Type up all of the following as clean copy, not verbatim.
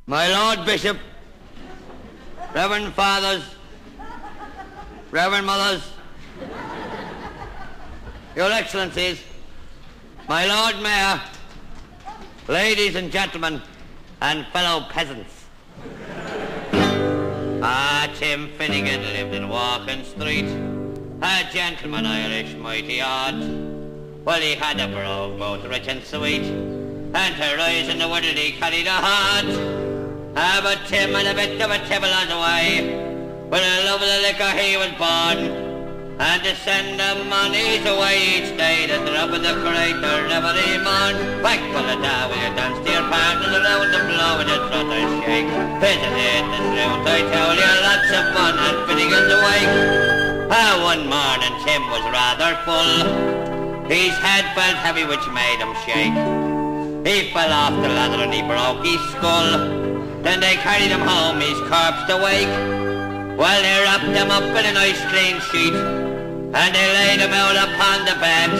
My Lord Bishop, Reverend Fathers, Reverend Mothers, Your Excellencies, my Lord Mayor, ladies and gentlemen, and fellow peasants. Tim Finnegan lived in Walking Street, a gentleman Irish mighty odd. Well, he had a brogue both rich and sweet, and to rise in the world he carried a heart. But Tim had a bit of a tibble on the way, with a love of the liquor he was born. And to send the money away each day, the drop of the creator every morn. Back full of da with your dance to your partners around the floor with your trotter shake. Visit it and route, I tell you, lots of fun at Finnegans Wake. One morning Tim was rather full. His head felt heavy which made him shake. He fell off the ladder and he broke his skull. Then they carried him home, his corpse to wake. Well, they wrapped him up in a nice clean sheet, and they laid him out upon the bed,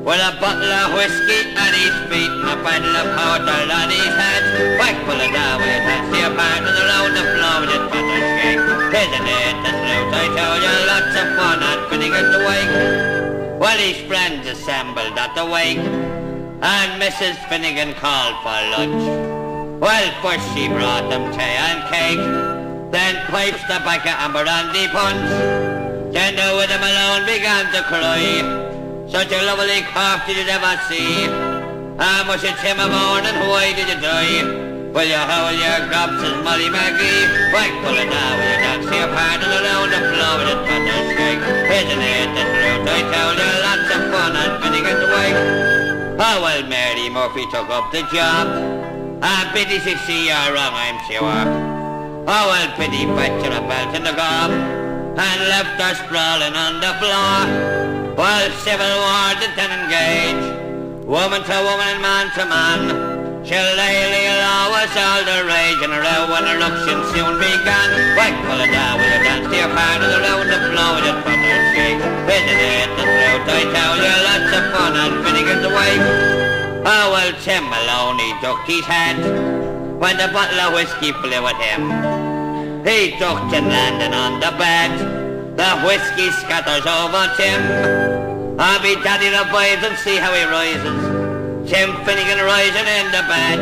with a bottle of whiskey at his feet and a bottle of porter on his head. Whack full of dough with hands to your partners around the floor with a totter shake. Isn't it the truth? I told you, lots of fun at Finnegans Wake. Well, his friends assembled at the wake, and Mrs. Finnegan called for lunch. Well, first she brought them tea and cake, then pipes, tobacco and brandy punch. Then the widow alone began to cry. Such a lovely corpse did you ever see? Must you Tim a morning, why did you die? Will you howl your grubs as Molly Maggie? Whack full of now, will you dance your partners around the floor with a thunder shake? Isn't it the truth? I tell you, lots of fun at Finnegans Wake. Oh, well, Mary Murphy took up the job. Pity 60 you're wrong, I'm sure. Oh, well, pity fetch her a belt in the gob and left her sprawling on the floor. While civil war did then engage, woman to woman and man to man, shillelagh law was all the rage, and a row and eruption soon began. Whack full of dough with a dance to your partners around the floor with a thunder shake. Isn't it the truth? I tell you, lots of fun at Finnegans Wake. Oh, well, Tim Maloney ducked his head when the bottle of whiskey flew at him. He ducked and landed on the bed. The whiskey scatters over Tim. I'll be daddy revives and see how he rises. Tim Finnegan rising in the bed,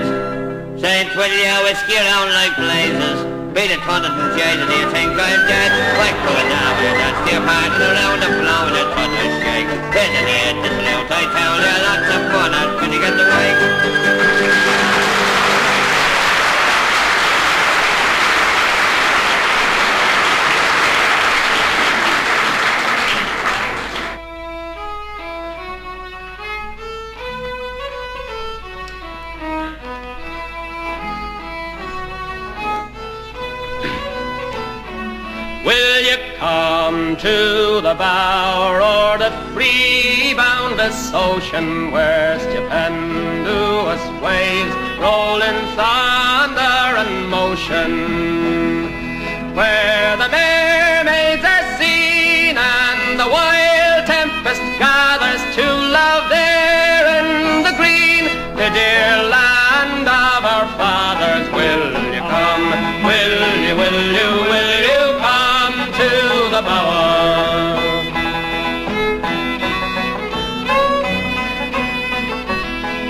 saying 20 your whiskey around like blazes. Beat it 100 and Jesus, do you think I'm dead? Whack for it now, you dance to your partners around the floor with a thunder shake. Isn't it the salute? I tell you, lots of fun at Finnegans Wake. Will you come to the bower or the free boundless ocean where stupendous waves roll in thunder and motion, where the mermaids are seen and the wild tempest gathers to love there in the green, the dear land of our fathers? Will you come? Will you, will you, will you come to the bower?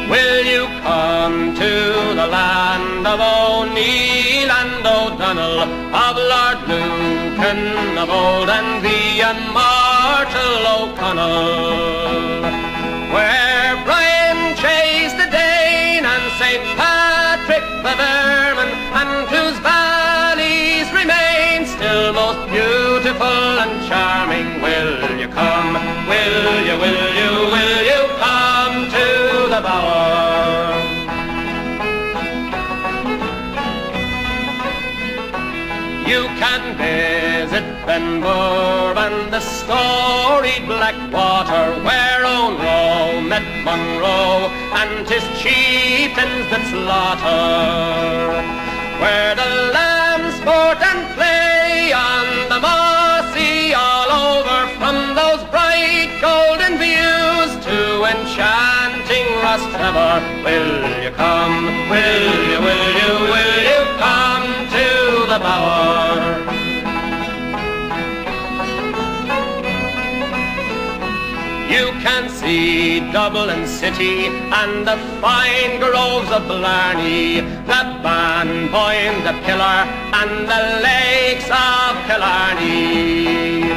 Will you come to the land of O'Neill and O'Donnell, of Lord Lucan of old and the immortal O'Connell, where Brian chased the Dane and St. Patrick the Vermin, and whose valleys remain still most beautiful and charming? Will you come? Will you, will you, will you come to the bower? You can visit Benburb and the storied Blackwater, where O'Nroe met Monroe and his chieftains that slaughter, where the lambs sport and play on the mossy all over, from those bright golden views to enchanting Rostrevor bower. Will you come? Will you come to the bower? You can see Dublin city and the fine groves of Blarney, the Banboyne, the Pillar and the lakes of Killarney.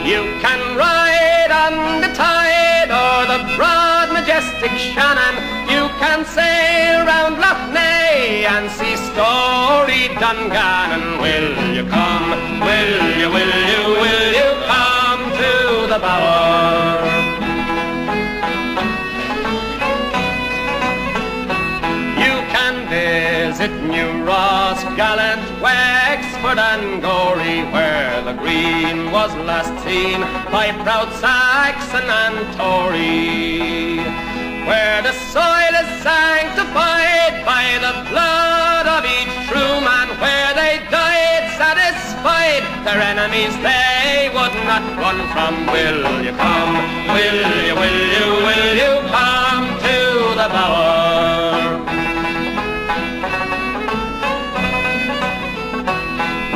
You can ride on the tide or the broad majestic Shannon. You can sail round Lough Neagh and see storied Dungannon. Will you come? Will you come to the bower? Visit New Ross, Gallant, Wexford and Gorey, where the green was last seen by proud Saxon and Tory, where the soil is sanctified by the blood of each true man, where they died satisfied their enemies they would not run from. Will you come? Will you come to the bower?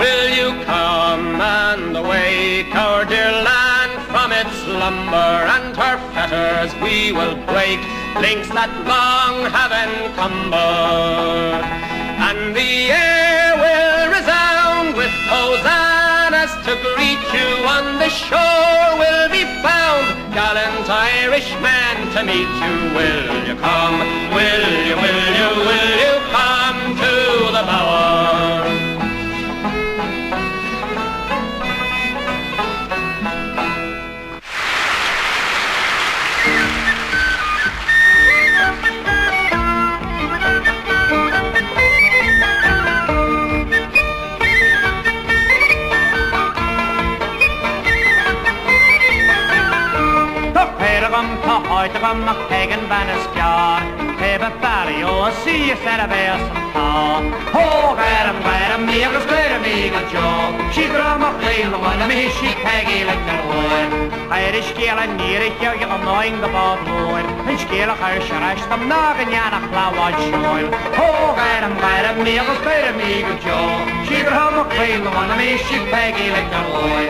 Will you come and awake our dear land from its slumber, and her fetters we will break, links that long have encumbered, and the air will resound with hosannas to greet you. On the shore will be found gallant Irishmen to meet you. Will you come? Will you come to the bower? Come nach Pagan Bannister, Peba Barrio, see you set a bear some tar. Oh, Madam, me, I was glad of me, good job. She drum a clean one, me, she Peggy Lettermore. Irish scale and near it, you're annoying the bob more. And scale a hair, sharash, them noggin, yana, flower, shoil. Oh, Madam, me, I was glad of me, good job. She drum a clean one, me, she Peggy Lettermore.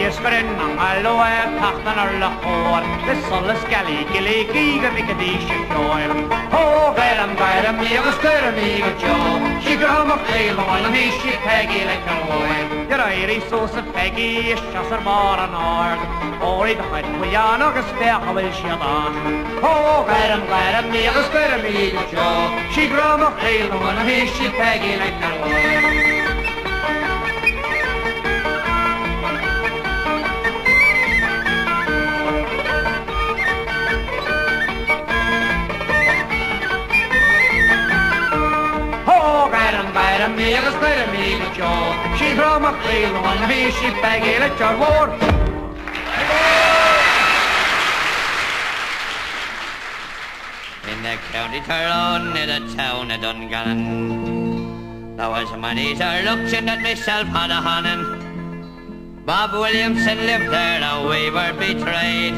Ysgrin ang aloe, tachtan ar lachor, the solas gali, gili, giga, vicadisha, joil. Oh, garam, me, I was good of me, good job. She drum a fail, one, me, she Peggy, like her oil. Your airy sauce of Peggy, is just her bar and ard. Oh, the head, we are not a spare, how will she on? Oh, garam, me, I was good of me, good job. She drum a fail, one, me, she Peggy, like her oil. Me, I was glad of me, good job. She from a clean one, me, she Peggy, let your word. In the county Tyrone, near the town of Dungannon, there was many looking at myself on a honnin. Bob Williamson lived there, a weaver betrayed,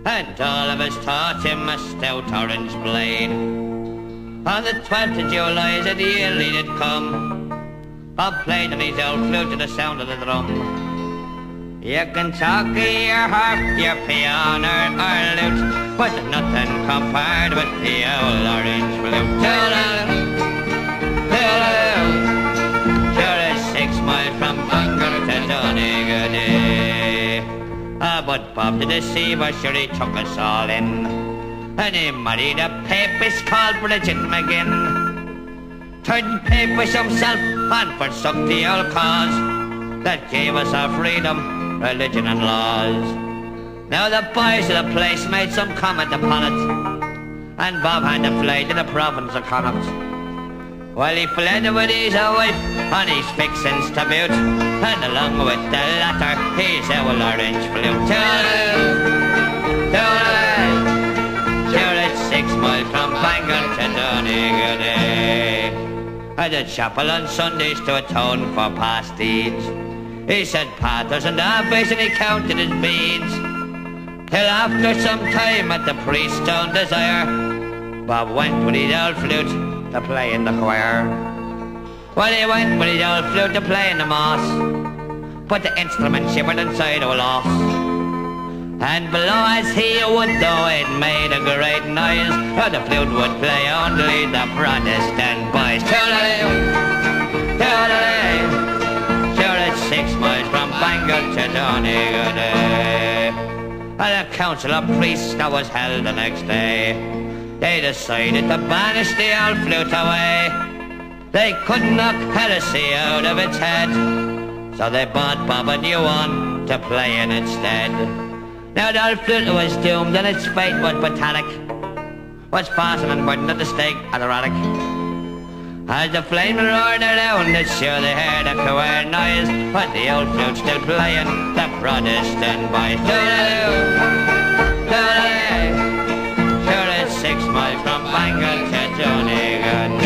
and all of us taught him a stout orange blade. On the 12th of July, as the year he did come, Bob played on his old flute to the sound of the drum. You can talk of your harp, your piano or lute, but nothing compared with the old orange flute. Sure is 6 miles from Bangor to Donegal. But Bob the deceiver, sure he took us all in. And he married a papist called Bridget McGinn. Turned papist himself and forsook the old cause that gave us our freedom, religion and laws. Now the boys of the place made some comment upon it, and Bob had to fly to the province of Connacht. Well, he fled with his wife and his fixings to boot, and along with the latter, his old orange flute. Sure, it's 6 miles from Bangor to Donegal. at the chapel on Sundays to atone for past deeds. He said pathers and office and he counted his beads. Till after some time at the priest's own desire, Bob went with his old flute to play in the choir. Well, he went with his old flute to play in the moss, but the instrument shivered inside a loss. And below as he would do, it made a great noise, but the flute would play only the Protestant boys. Toodaloo, toodaloo, sure it's 6 miles from Bangor to Donegal. And a council of priests that was held the next day, they decided to banish the old flute away. They couldn't knock heresy out of its head, so they bought Bob a new one to play in instead. Now the old flute was doomed and its fate was fatalic, was fastened and burdened at the stake at the Radic. As the flame roared around, it's sure they heard a queer noise, but the old flute still playing the Protestant boys. Toodaloo, toodaloo, sure it's 6 miles from Bangor to Donegal.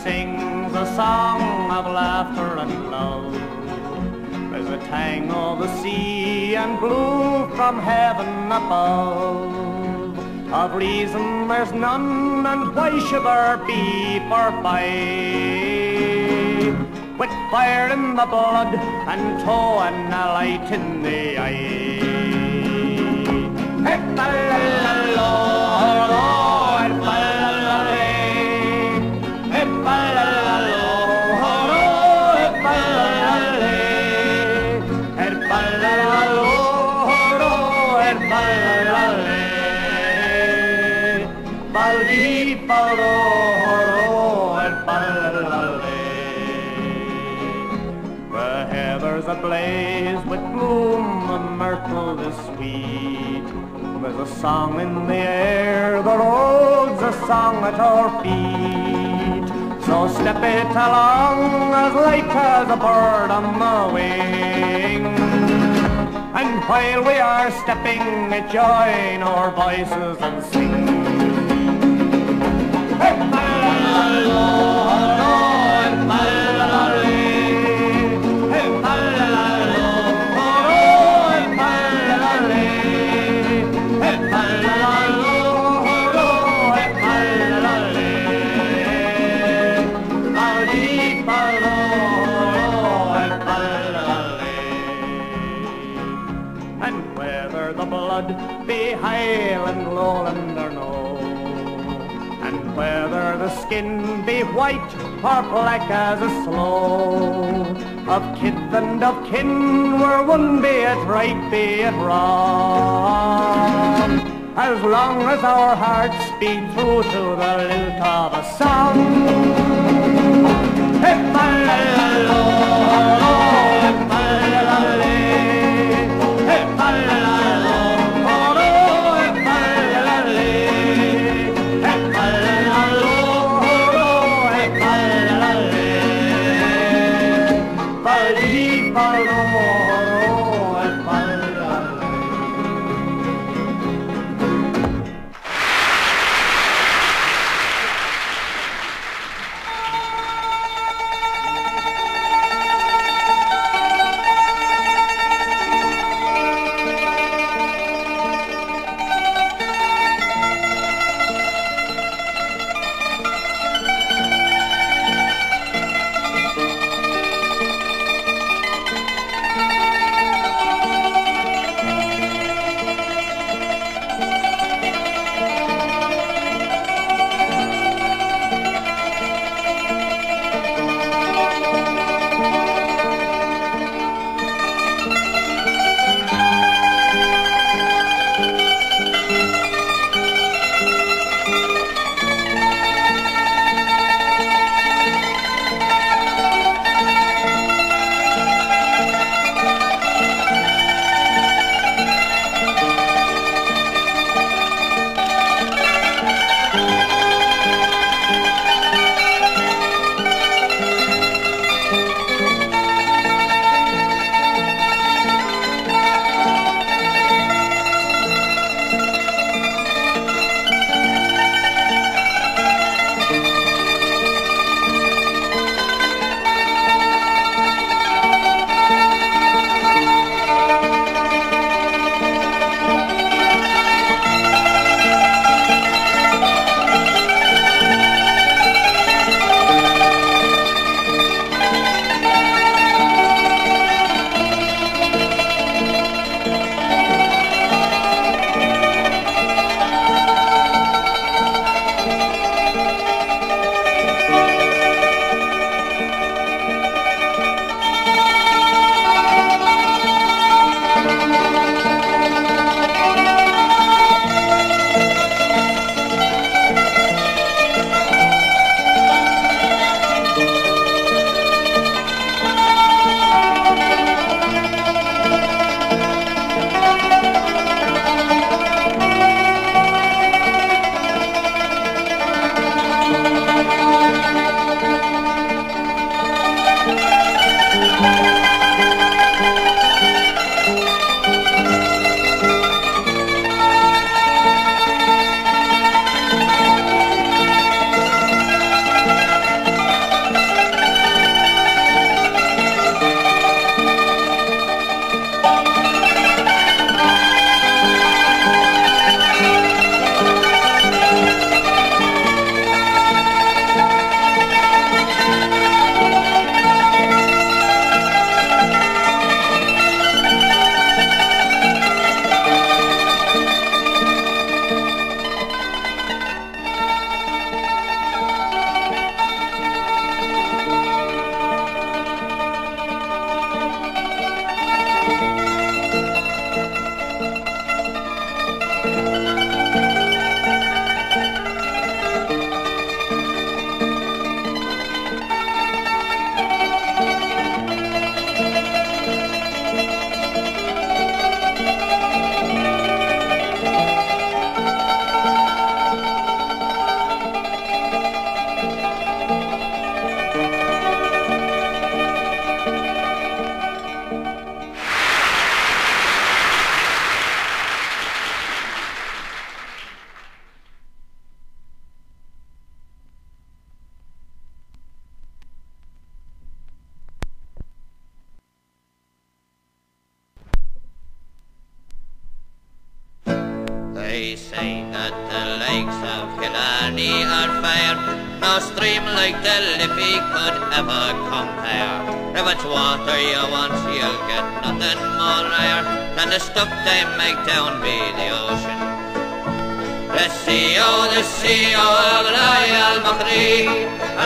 Sings a song of laughter and love. There's a tang of the sea and blue from heaven above. Of reason there's none, and why should there be forby? With fire in the blood and tow and a light in the eye. The heather's ablaze with bloom, the myrtle is sweet. There's a song in the air, the road's a song at our feet. So step it along as light as a bird on the wing. And while we are stepping, join our voices and sing. And whether the blood be Highland, Lowland or no, and whether the skin be white or black as a sloe, of kith and of kin we're one, be it right, be it wrong, as long as our hearts beat true to the lilt of a song. they say that the lakes of Killarney are fair. No stream like the Liffey could ever compare. If it's water you want, you'll get nothing more rare than the stuff they make down by the ocean. The sea, oh, Royal Machree,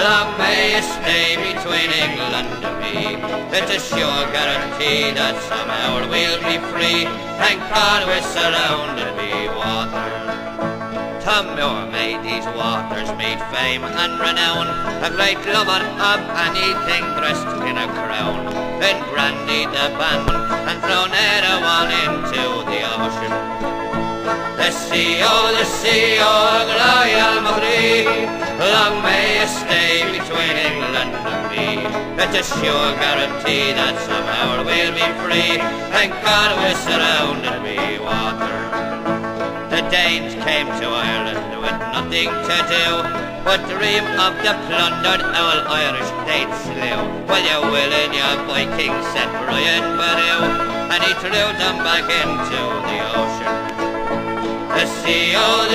long may it stay between England and me. It's a sure guarantee that somehow we'll be free. Thank God we're surrounded by water. Tom Moore made these waters, made fame and renown, a great lover of anything dressed in a crown. Then brandied the bandman and thrown everyone into the ocean. The sea, oh, Royal Machree, long may it stay between England and me. It's a sure guarantee that somehow we'll be free. Thank God we're surrounded by water. The Danes came to Ireland with nothing to do but dream of the plundered old Irish they'd slew. Well, you will in your Viking, said Brian Boru, and he threw them back into the ocean. The sea, oh,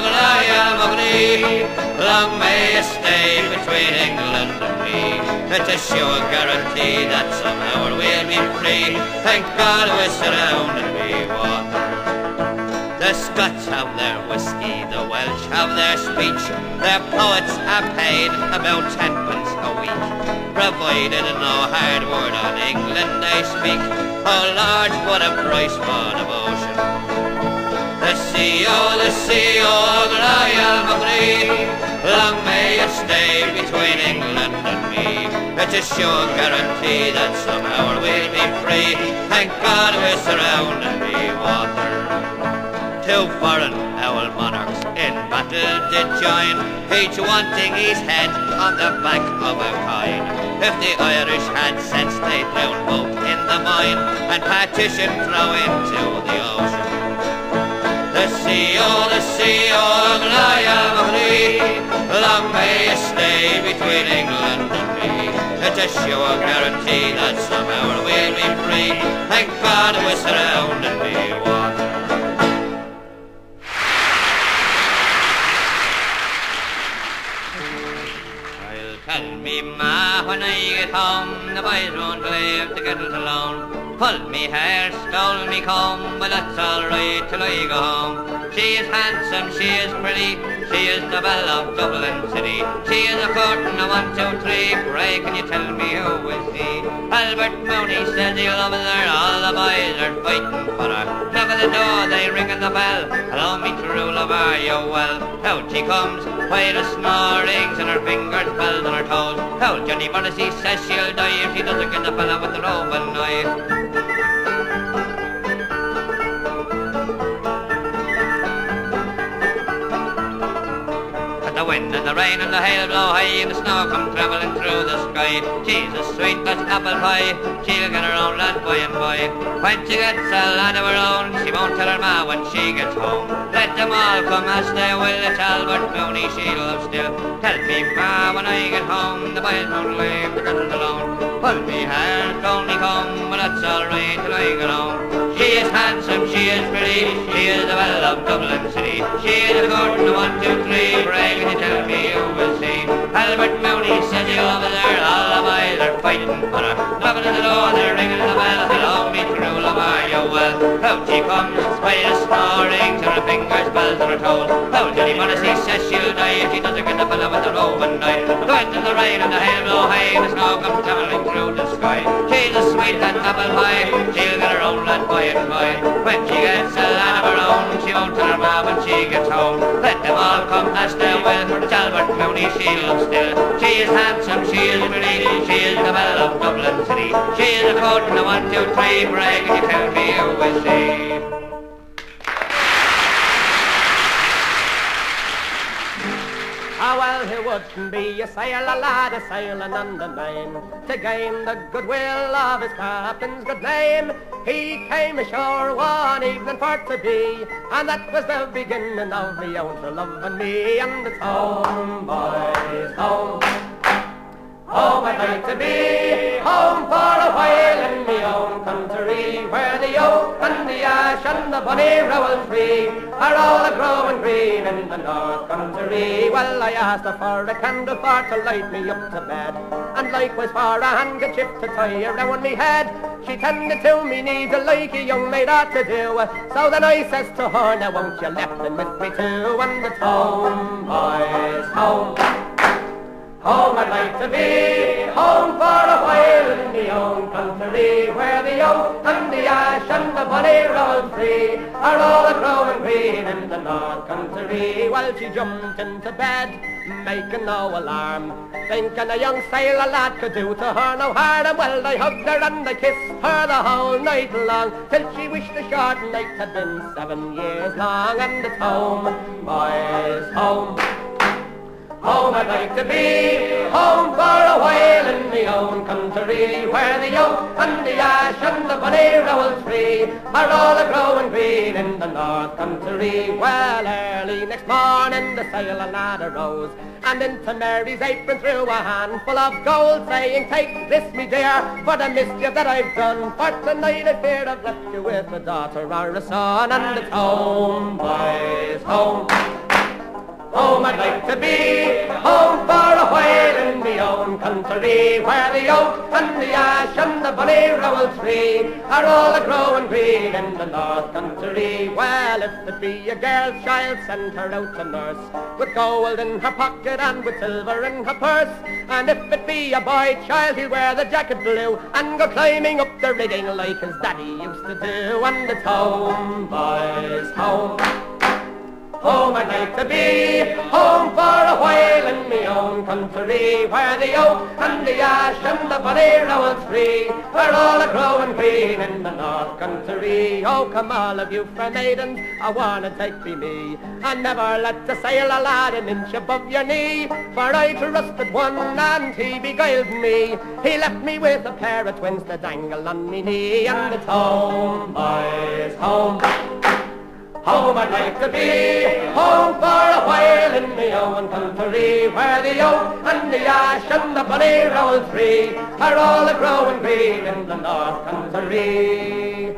Royal Machree, long may it stay between England and me. It's a sure guarantee that somehow we'll be free. Thank God we're surrounded by water. The Scots have their whiskey, the Welsh have their speech. Their poets are paid about 10 pence a week, provided no hard word on England they speak. Oh Lord, what a price for devotion. The sea, oh, Royal Machree, long may it stay between England and me. It's a sure guarantee that somehow we'll be free. Thank God we're surrounded by water. Two foreign owl monarchs in battle did join, each wanting his head on the back of a coin. If the Irish had sense, they'd drown both in the mine and partition throw into the ocean. The sea, oh, Royal Machree, long may it stay between England and me. It's a sure guarantee that somehow we'll be free. Thank God we're surrounded by water. I'll tell me ma when I get home, the boys won't leave the girls alone. Pull me hair, stole me comb, but that's all right till I go home. She is handsome, she is pretty, she is the belle of Dublin City. She is a courtin' of 1, 2, 3, pray can you tell me who is he? Albert Mooney says he loves her, all the boys are fighting for her. Knock at the door, they ringing the bell, allow me to love her, you well. Out she comes, while the snorings and her fingers bells on her toes. Old Johnny Morrissey says she'll die if she doesn't get the fella with the roving knife. The wind and the rain and the hail blow high, and the snow come travelling through the sky. She's as sweet as apple pie, she'll get her own lad by and by. When she gets a lad of her own, she won't tell her ma when she gets home. Let them all come as they will, it's Albert Mooney she'll love still. Tell me ma when I get home, the boys won't leave the girls alone. Pull me hair, stole me comb, but that's all right till I get home. She is handsome, she is pretty, she is the belle of Dublin City. She is a courtin' of 1, 2, 3, pray can you tell me who will see? Albert Mooney says he loves her, all the boys are fighting for her. Knocking at the door, they're ringing the bell, allow me to rule of her, you well. Out she comes, by the snoring, till her fingers, bells on her toes. Old Johnny Morrissey says she'll die if she doesn't get the fella with the roving knife. The wind and the rain and the hail blow high, and the snow comes tumbling through the sky. She's as sweet as apple pie, she'll get her own lad by and by. When she gets a lad of her own, she won't tell her ma when she gets home. Let them all come as they will, it's Albert Mooney she'll love still. She is handsome, she is pretty, she is the belle of Dublin City. She is a courtin' of 1, 2, 3, pray can you tell me who is she? Ah, well, he wouldn't be a sailor lad, a sailing on the Main, to gain the goodwill of his captain's good name. He came ashore one evening for to be, and that was the beginning of me own for loving me. And it's home, boys, home, home I'd like to be, home for a while in me own country. country, where the oak and the ash and the bonny rowel tree are all a-growing green in the north country. Well, I asked her for a candle for to light me up to bed, and likewise for a handkerchief to tie around me head. She tended to me needs like a young maid ought to do. So then I says to her, now won't you let them with me too? And it's home, boys, home. Home I'd like to be, home for a while in the own country, where the oak and the ash and the bonny rowel tree are all a-growing green in the north country. Well, she jumped into bed, making no alarm, thinking a young sailor lad could do to her no harm. And well, I hugged her and I kissed her the whole night long, till she wished the short night had been 7 years long. And it's home, boys, home. Home I'd like to be, home for a while in the own country, where the oak and the ash and the bonny rowel tree are all a-growing green in the north country. Well, early next morning the sailor lad arose, and into Mary's apron threw a handful of gold, saying, take this, me dear, for the mischief that I've done. For tonight I fear I've left you with a daughter or a son. And it's home, boys, home. Home I'd like to be, home for a while in the own country, where the oak and the ash and the bonny rowel tree are all a-growing green in the north country. Well, if it be a girl child, send her out to nurse, with gold in her pocket and with silver in her purse. And if it be a boy child, he'll wear the jacket blue and go climbing up the rigging like his daddy used to do. And it's home, boys, home. Home I'd like to be, home for a while in me own country, where the oak and the ash and the bonny rowel tree are all a-growing green in the north country. Oh, come all of you fair maidens, I wanna take be me, and never let the sailor lad an inch above your knee. For I trusted one and he beguiled me, he left me with a pair of twins to dangle on me knee. And it's home, boys, home. Home I'd like to be, home for a while in the own country, where the oak and the ash and the bonny rowel tree are all a-growing green in the north country.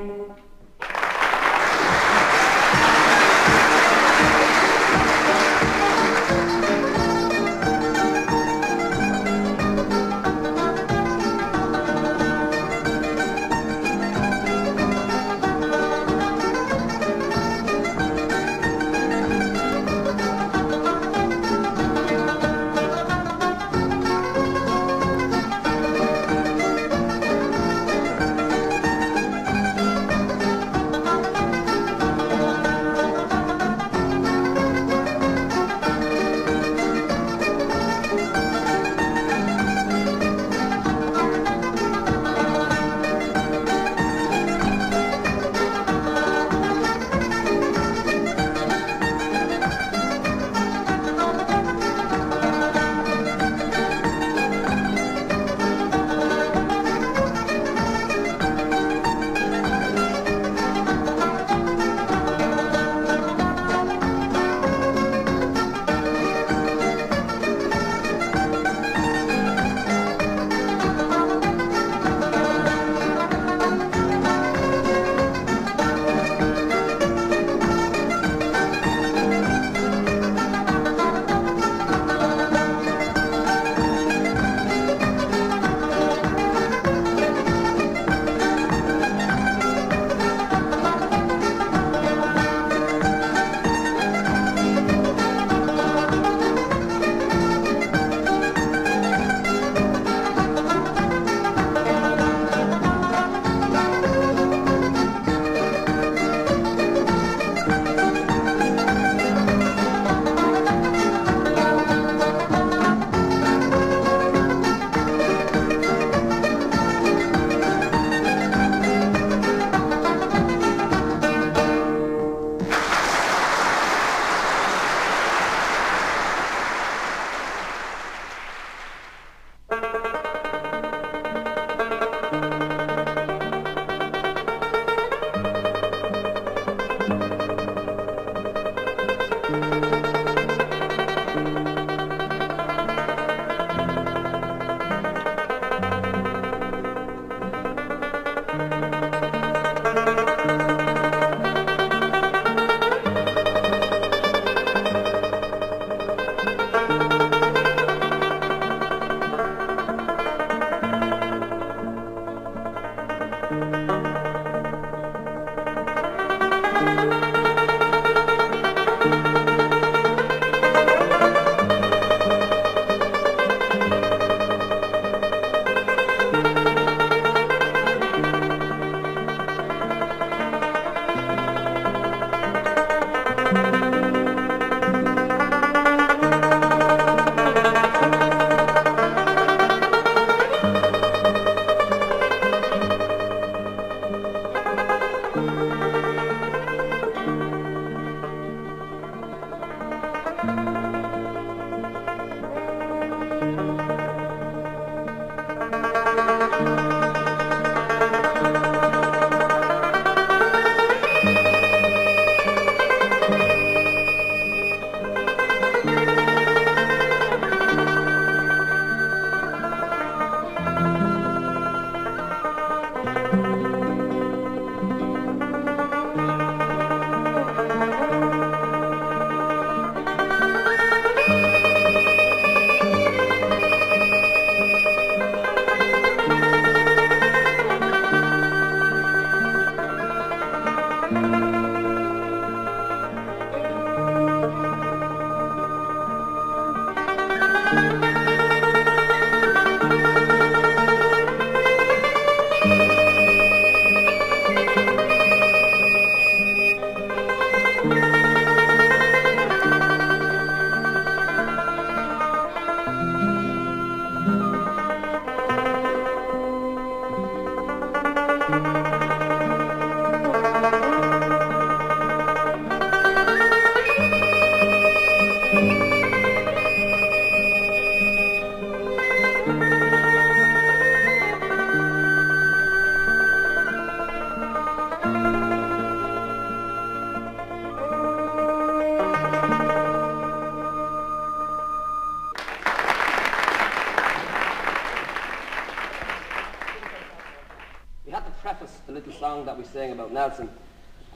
That we sang about Nelson,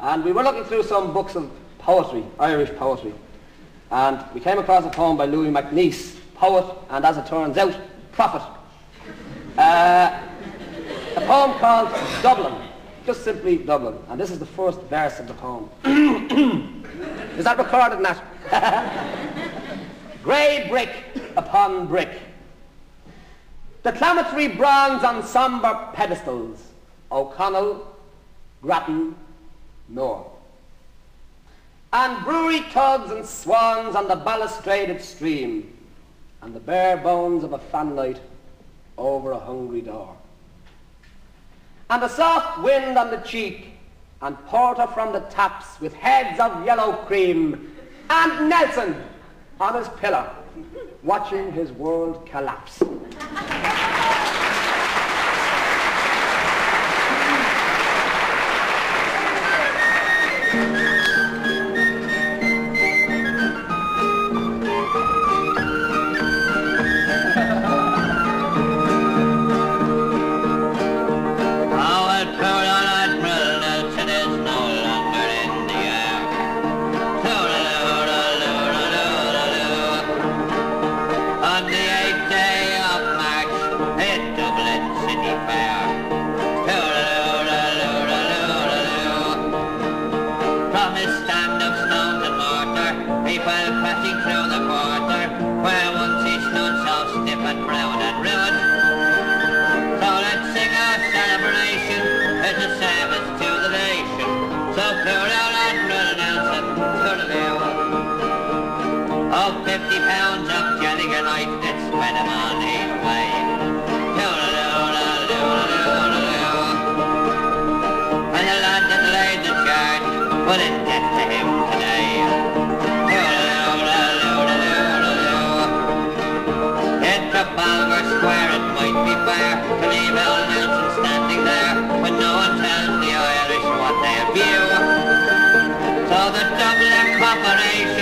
and we were looking through some books of poetry, Irish poetry, and we came across a poem by Louis MacNeice, poet and, as it turns out, prophet. A poem called Dublin, just simply Dublin, and this is the first verse of the poem. Is that recorded, Nat? Grey brick upon brick, declamatory bronze on sombre pedestals, O'Connell, Grattan, Moore. And brewery tugs and swans on the balustraded stream, and the bare bones of a fanlight over a hungry door. And a soft wind on the cheek, and porter from the taps with heads of yellow cream, and Nelson on his pillow, watching his world collapse. So the Dublin Corporation